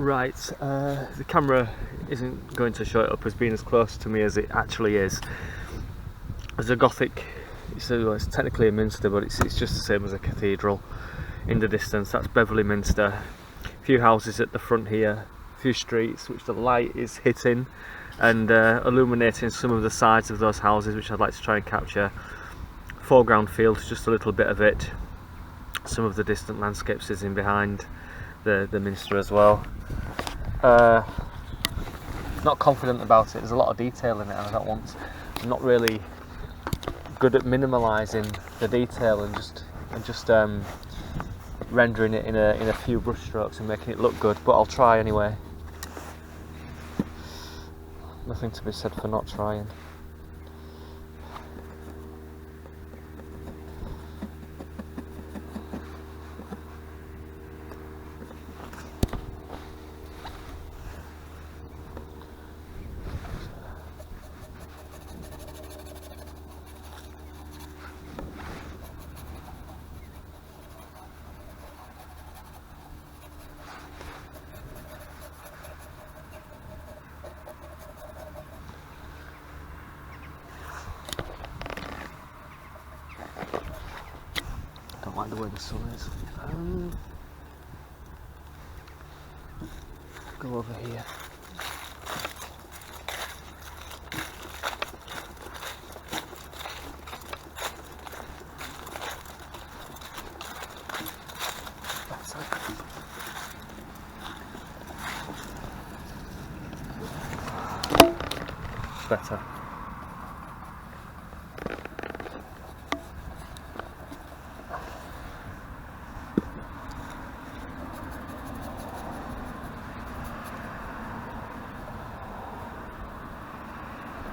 Right, the camera isn't going to show it up as being as close to me as it actually is. As a Gothic, it's technically a minster, but it's just the same as a cathedral. In the distance, that's Beverley Minster. A few houses at the front here, a few streets which the light is hitting and illuminating some of the sides of those houses, which I'd like to try and capture. Foreground fields, just a little bit of it. Some of the distant landscapes is in behind the minster as well. Not confident about it. There's a lot of detail in it, and I'm not really good at minimalising the detail and just rendering it in a few brush strokes and making it look good, but I'll try anyway. Nothing to be said for not trying. I don't like the way the sun is. Go over here. Better.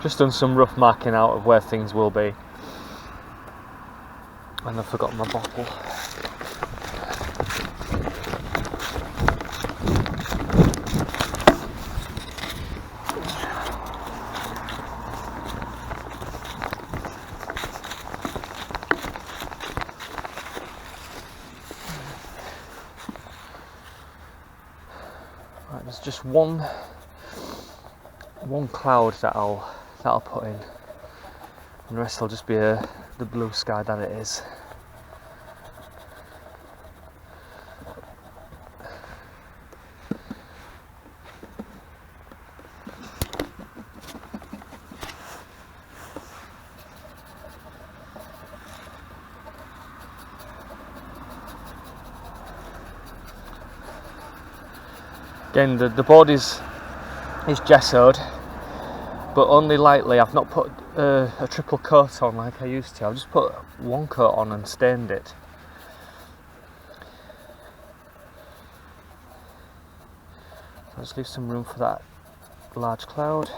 Just done some rough marking out of where things will be, and I've forgotten my bottle. Right, there's just one cloud that I'll put in, and the rest will just be the blue sky that it is. Again, the board is gessoed, but only lightly. I've not put a triple coat on like I used to. I've just put one coat on and stained it. Let's leave some room for that large cloud.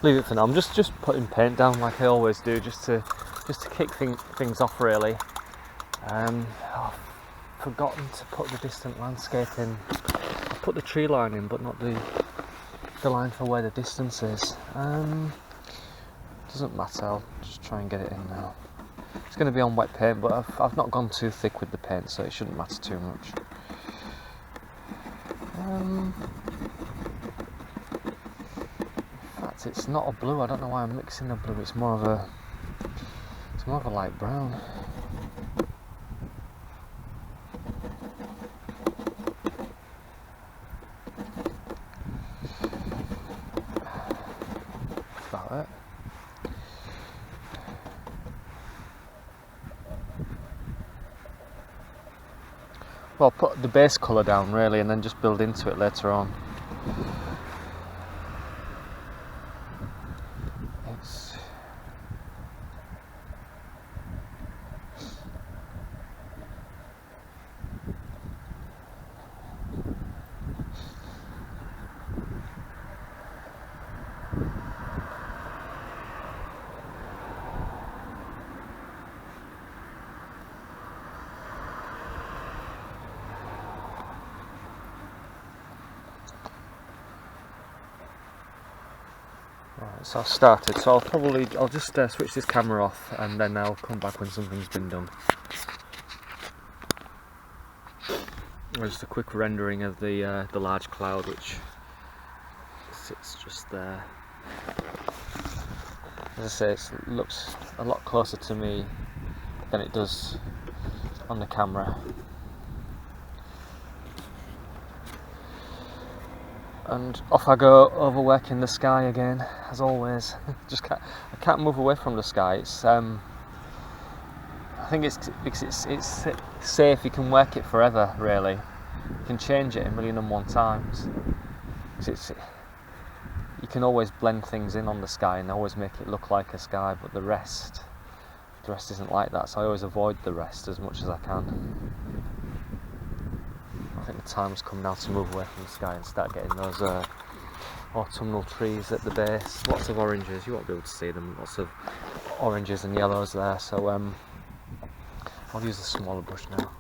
leave it for now. I'm just putting paint down like I always do, just to kick things off really. I've forgotten to put the distant landscape in. I put the tree line in, but not the line for where the distance is. Doesn't matter. I'll just try and get it in now. It's going to be on wet paint, but I've not gone too thick with the paint, so it shouldn't matter too much. In fact, it's not a blue. I don't know why I'm mixing a blue. It's more of a light brown. That's about it. Well, put the base colour down really, and then just build into it later on. Right, so I've started, so I'll just switch this camera off, and then I'll come back when something's been done. Just a quick rendering of the large cloud which sits just there. As I say, it looks a lot closer to me than it does on the camera. And off I go, overworking the sky again, as always. I can't move away from the sky. It's I think it's safe. You can work it forever, really. You can change it 1,000,001 times. You can always blend things in on the sky and always make it look like a sky, but the rest isn't like that. So I always avoid the rest as much as I can. I think the time's come now to move away from the sky and start getting those autumnal trees at the base. Lots of oranges, you won't be able to see them, lots of oranges and yellows there, so I'll use a smaller brush now.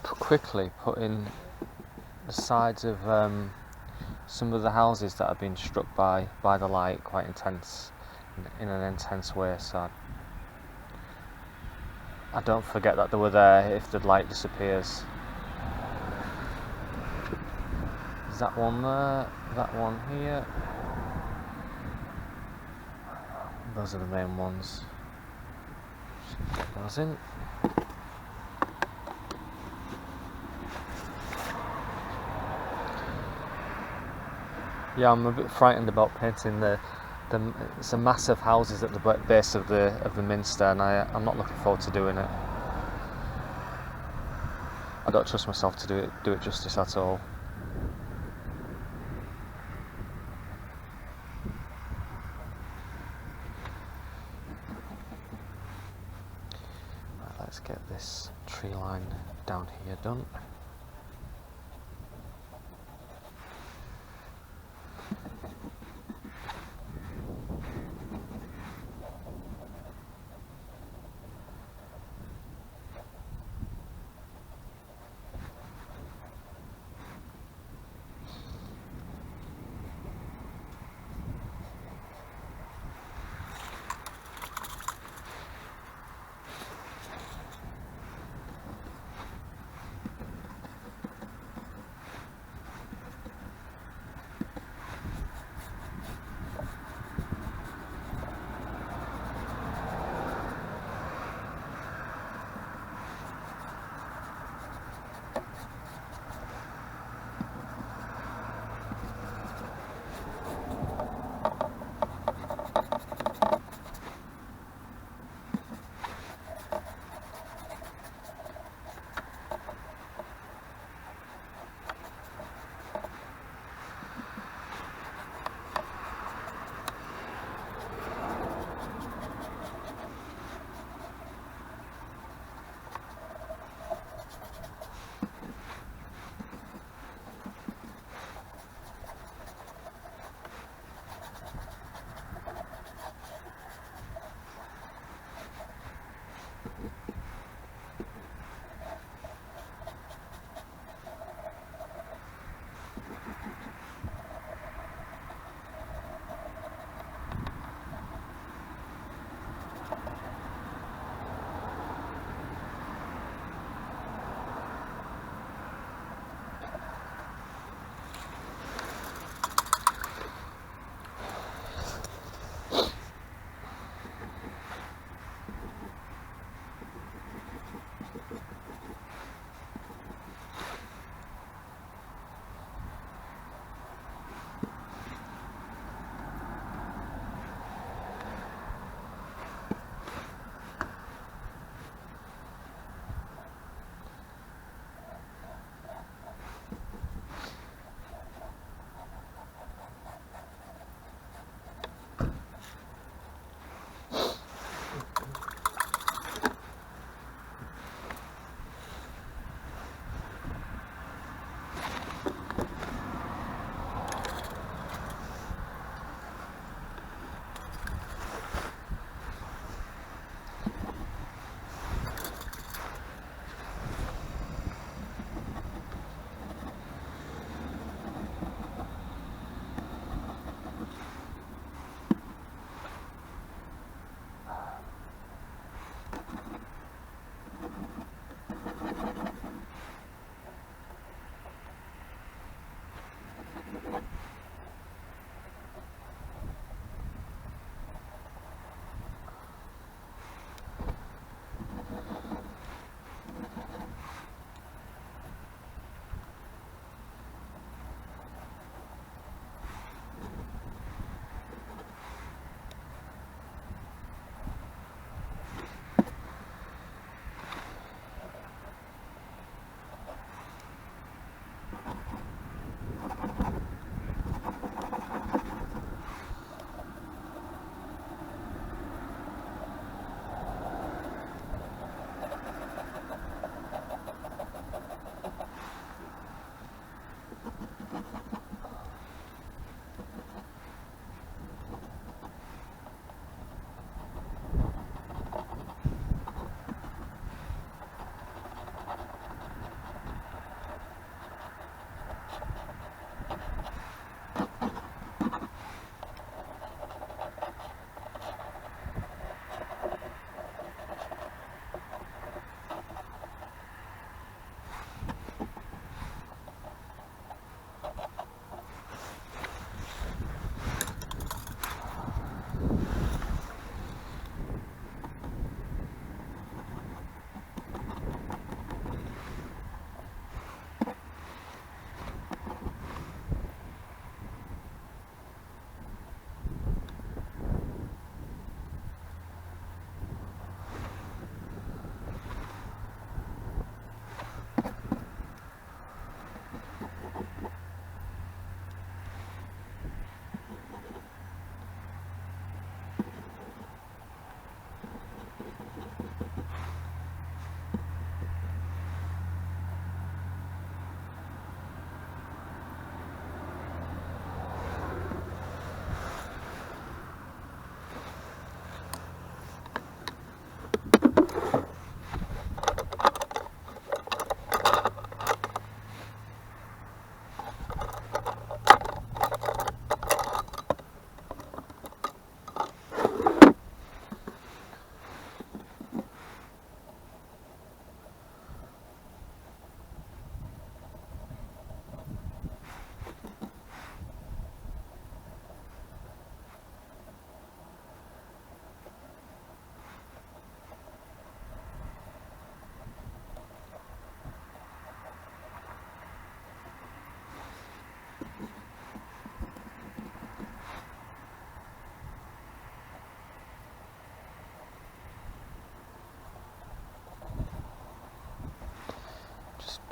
Quickly put in the sides of some of the houses that have been struck by the light quite intense, in an intense way, so I don't forget that they were there if the light disappears. Is that one there? That one here? Those are the main ones. Just get those in. Yeah, I'm a bit frightened about painting it's a massive houses at the base of the minster, and I'm not looking forward to doing it. I don't trust myself to do it justice at all. Right, let's get this tree line down here done.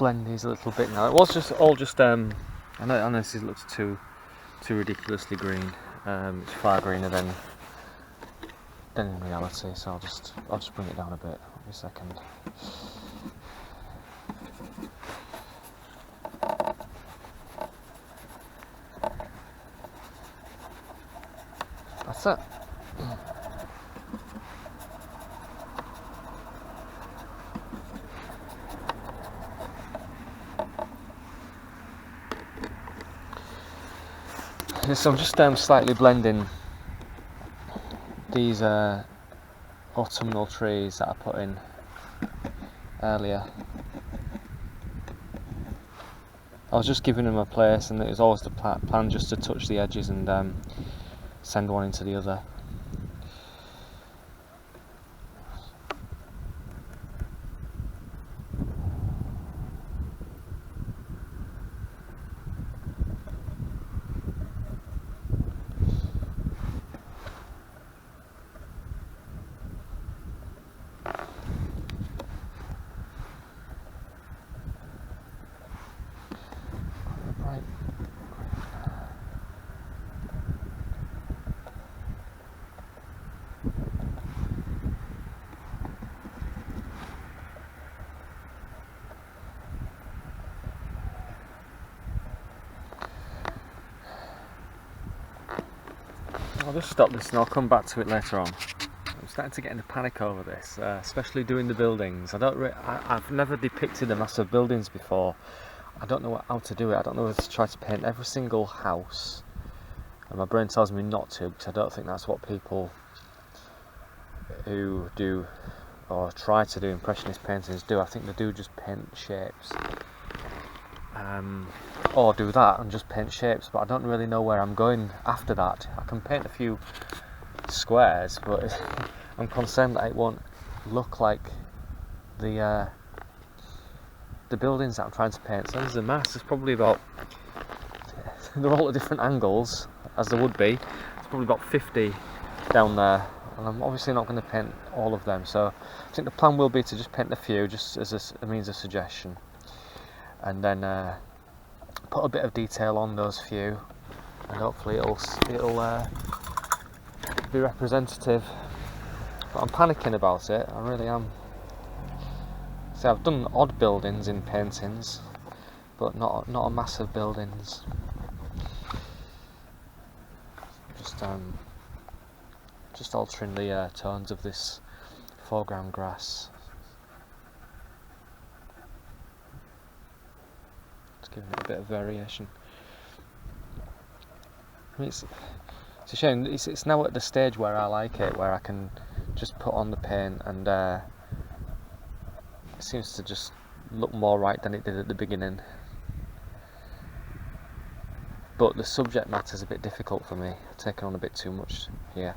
blend these a little bit now. It was just all just I know this looks too ridiculously green. It's far greener than in reality, so I'll just bring it down a bit. Wait a second. That's it. So I'm just slightly blending these autumnal trees that I put in earlier. I was just giving them a place, and it was always the plan just to touch the edges and send one into the other. I'll just stop this and I'll come back to it later on. I'm starting to get into panic over this, especially doing the buildings. I've never depicted the massive buildings before. I don't know how to do it. I don't know whether to try to paint every single house, and my brain tells me not to, because I don't think that's what people who do or try to do impressionist paintings do. I think they do just paint shapes, or do that and just paint shapes, but I don't really know where I'm going after that. I can paint a few squares, but I'm concerned that it won't look like the buildings that I'm trying to paint. So there's a mass. There's probably about, they're all at different angles, as there would be. There's probably about 50 down there, and I'm obviously not going to paint all of them. So I think the plan will be to just paint a few, just as a means of suggestion, and then put a bit of detail on those few, and hopefully it'll be representative. But I'm panicking about it. I really am. See, I've done odd buildings in paintings, but not a massive buildings. Just altering the tones of this foreground grass. Just giving it a bit of variation. I mean, it's a shame. It's now at the stage where I like it, where I can just put on the paint and it seems to just look more right than it did at the beginning. But the subject matter is a bit difficult for me. I've taken on a bit too much here.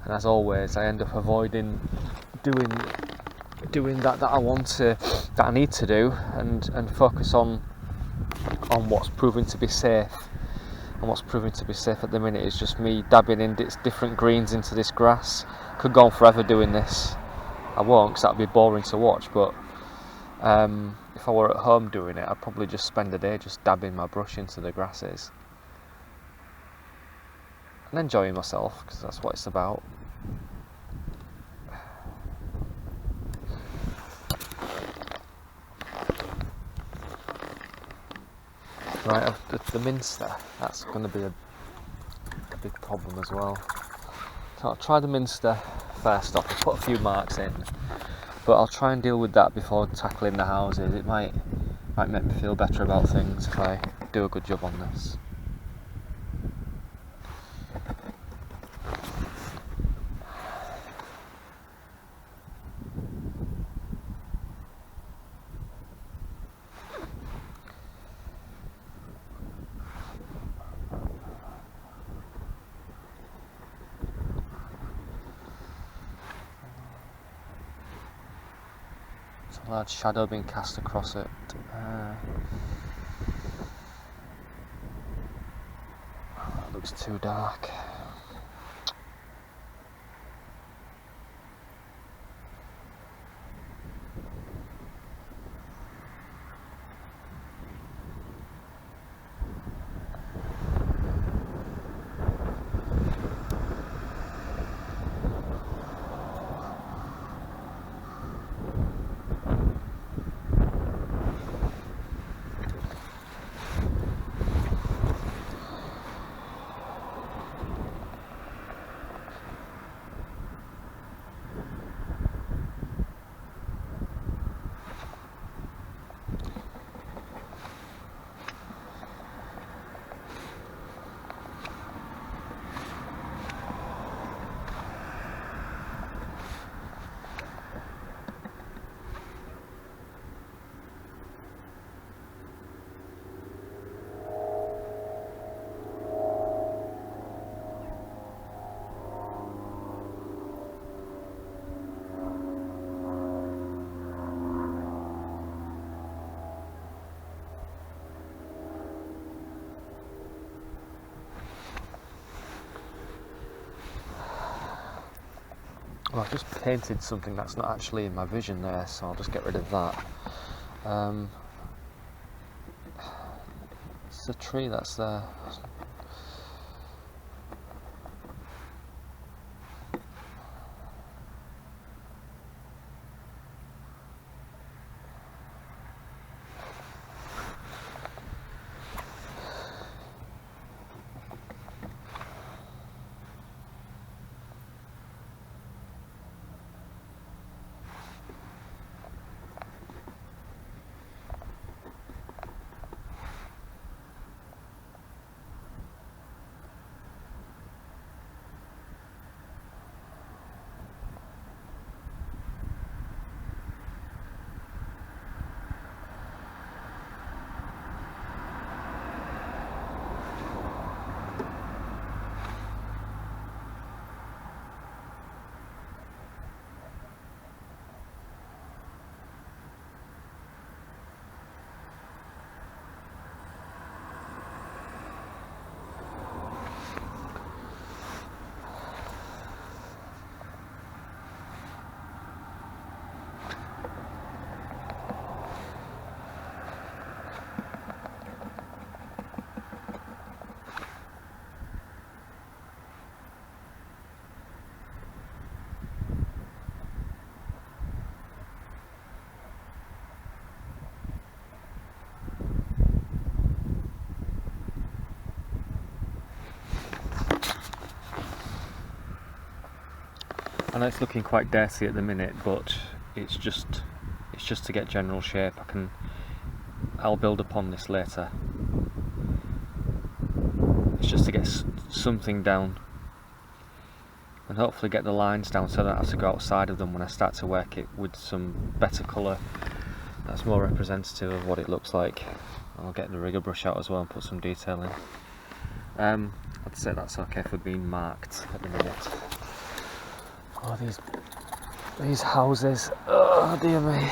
And as always, I end up avoiding doing that I need to do, and focus on what's proving to be safe. And what's proving to be safe at the minute is just me dabbing in different greens into this grass. Could go on forever doing this. I won't, because that'd be boring to watch, but if I were at home doing it, I'd probably just spend the day just dabbing my brush into the grasses and enjoying myself, because that's what it's about. Right, the minster, that's going to be a big problem as well. So I'll try the minster first off. I'll put a few marks in, but I'll try and deal with that before tackling the houses. It might make me feel better about things if I do a good job on this. large shadow being cast across it. That looks too dark. Well, I've just painted something that's not actually in my vision there, so I'll just get rid of that. It's the tree that's there. I know it's looking quite dirty at the minute, but it's just to get general shape. I'll build upon this later. It's just to get something down, and hopefully get the lines down so I don't have to go outside of them when I start to work it with some better colour that's more representative of what it looks like. I'll get the rigger brush out as well and put some detail in. I'd say that's okay for being marked at the minute. Oh, these houses, oh dear me.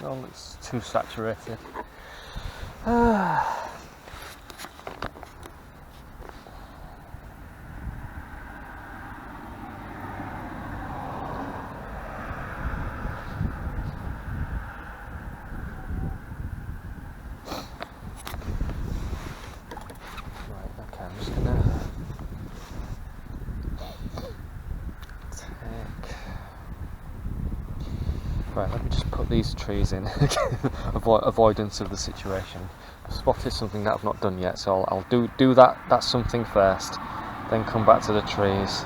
Oh, it's too saturated. Right, let me just put these trees in. Avoidance of the situation. I've spotted something that I've not done yet, so I'll do that something first, then come back to the trees.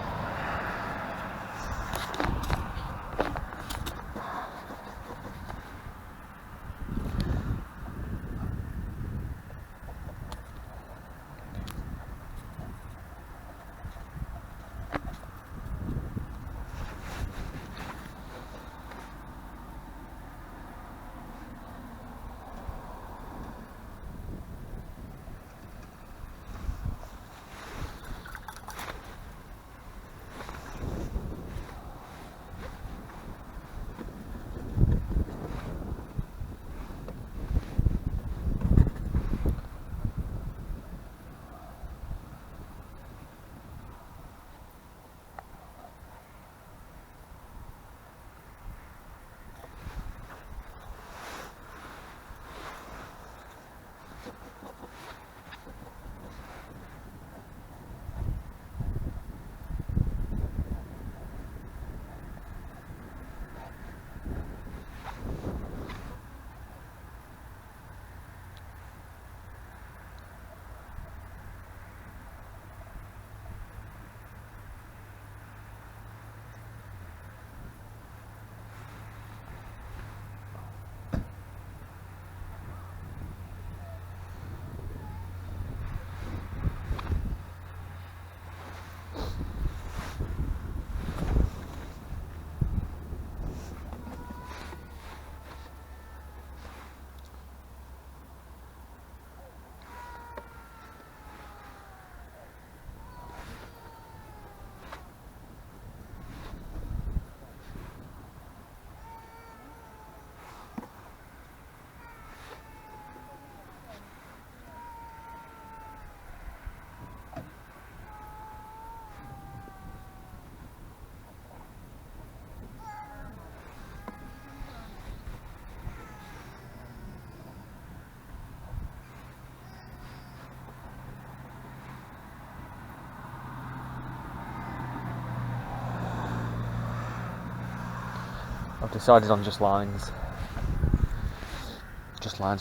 I've decided on just lines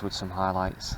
with some highlights.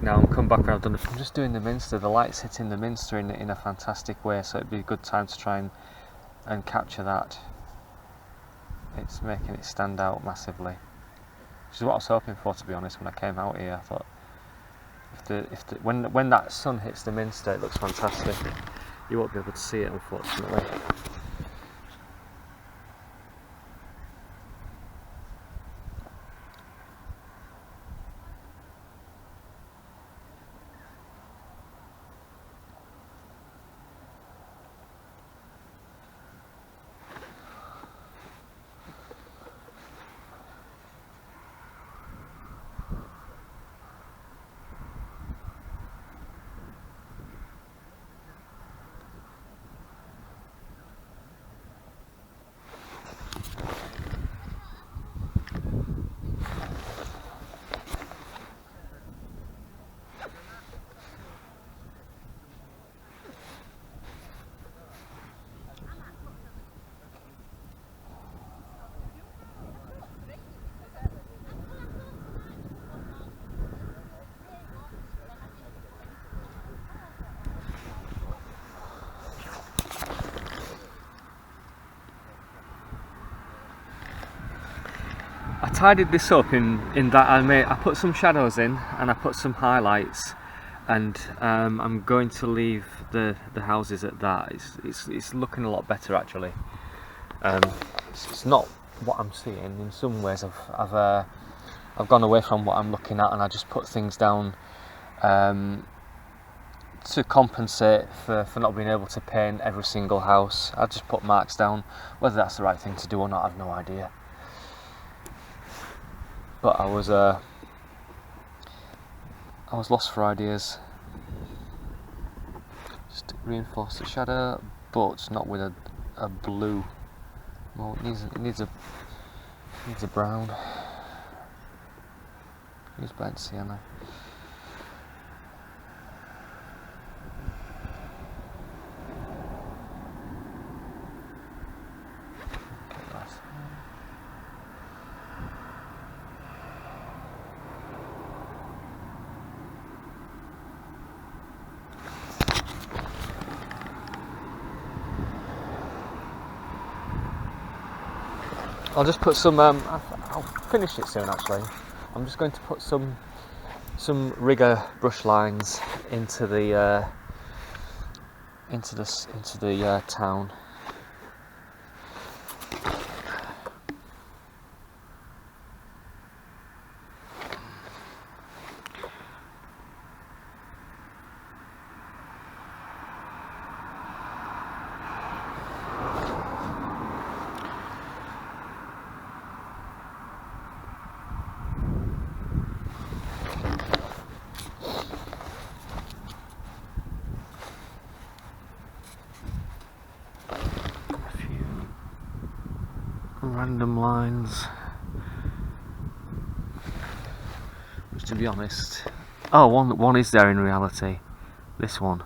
now and come back when I've done I'm just doing the minster. The light's hitting the minster in a fantastic way, so it'd be a good time to try and capture that. It's making it stand out massively, which is what I was hoping for, to be honest. When I came out here, I thought when that sun hits the minster, it looks fantastic. You won't be able to see it, unfortunately. I tidied this up in that I put some shadows in and I put some highlights, and I'm going to leave the houses at that. It's looking a lot better, actually. It's not what I'm seeing. In some ways I've gone away from what I'm looking at, and I just put things down to compensate for not being able to paint every single house. I just put marks down. Whether that's the right thing to do or not, I've no idea. But I was lost for ideas. Just reinforce the shadow, but not with a blue. Well, it needs a brown. Use burnt sienna. I'll just put some. I'll finish it soon. Actually, I'm just going to put some rigger brush lines into the town. Random lines, which, to be honest, one is there in reality. This one,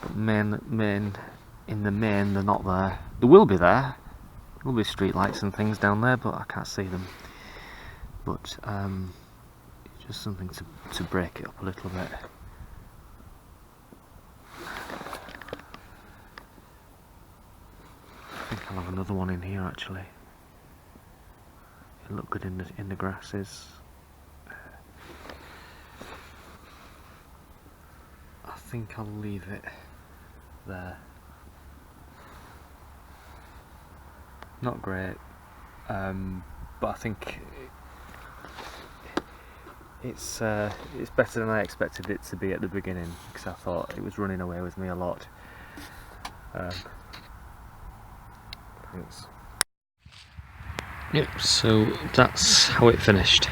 but in the main, they're not there. They will be there. There will be street lights and things down there, but I can't see them. But it's just something to break it up a little bit. I think I'll have another one in here, actually. It'll look good in the grasses. I think I'll leave it there. Not great, but I think it's better than I expected it to be at the beginning, because I thought it was running away with me a lot. Thanks. Yep, so that's how it finished.